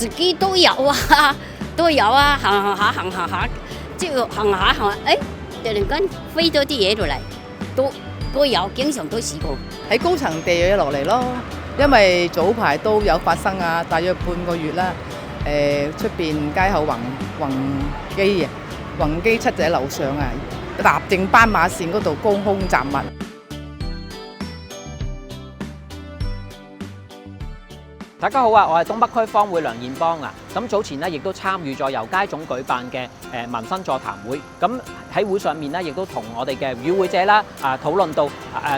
自己都有啊，行下，即係行下，突然間飛咗啲嘢落嚟，都有，經常都試過。喺高層掉嘢落嚟咯，因為早排都有發生啊，大約半個月啦。出邊街口宏基7仔樓上啊，立正斑馬線嗰度高空雜物。大家好啊，我係東北區坊會梁彥邦啊。咁早前咧，亦都參與咗由街總舉辦嘅民生座談會。咁喺會上面咧，亦都同我哋嘅與會者啦討論到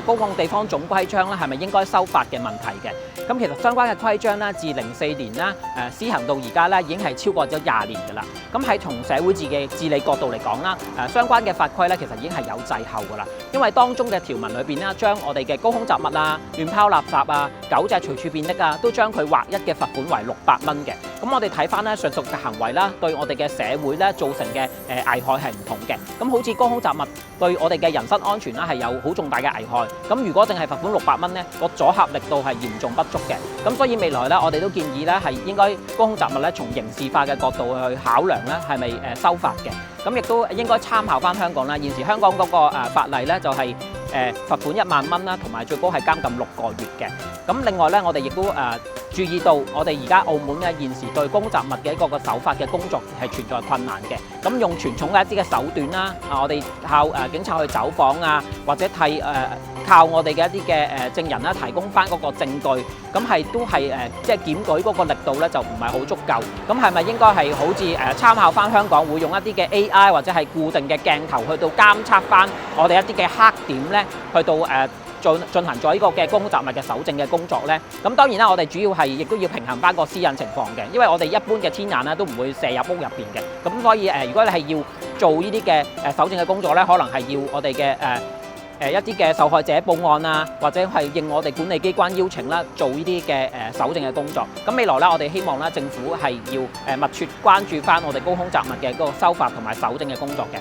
高空地方總規章咧係咪應該修法嘅問題嘅。咁其實相關嘅規章咧，自04年啦施行到而家咧，已經係超過咗20年㗎啦。咁喺從社會治理角度嚟講啦，相關嘅法規咧，其實已經係有滯後㗎啦。因為當中嘅條文裏邊咧，將我哋嘅高空雜物啊、亂拋垃圾啊、狗隻隨處便溺啊，都將佢劃一嘅罰款為600蚊嘅。咁我哋睇翻咧上述嘅行為啦，對我哋嘅社會咧造成嘅危害係唔同嘅。咁好似高空雜物對我哋嘅人身安全啦係有好重大嘅危害。咁如果淨係罰款600蚊咧，個阻嚇力度係嚴重不足嘅。咁所以未來咧，我哋都建議咧係應該高空雜物咧從刑事化嘅角度去考量咧係咪修法嘅。咁亦都應該參考翻香港啦。現時香港嗰個法例咧就係罰款1萬蚊啦，同埋最高係監禁6個月嘅。咁另外咧，我哋亦都注意到，我哋而家澳門嘅現時對高空雜物嘅一個守法嘅工作係存在困難嘅。咁用傳統嘅一啲嘅手段啦，我哋靠警察去走訪啊，或者靠我哋嘅一啲嘅證人啦，提供翻嗰個證據，咁都係即係檢舉嗰個力度咧就唔係好足夠。咁係咪應該係好似參考翻香港會用一啲嘅 AI 或者係固定嘅鏡頭去到監測翻我哋一啲嘅黑點咧，去到進行咗呢個嘅高空雜物嘅搜證嘅工作咧？咁當然啦，我哋主要係亦都要平衡翻個私隱情況嘅，因為我哋一般嘅天眼咧都唔會射入屋入邊嘅。咁所以如果你係要做呢啲嘅搜證嘅工作咧，可能係要我哋嘅一啲嘅受害者報案啊，或者係應我哋管理機關邀請啦，做呢啲嘅搜證嘅工作。咁未來咧，我哋希望咧政府係要密切關注翻我哋高空雜物嘅嗰個修法同埋搜證嘅工作嘅。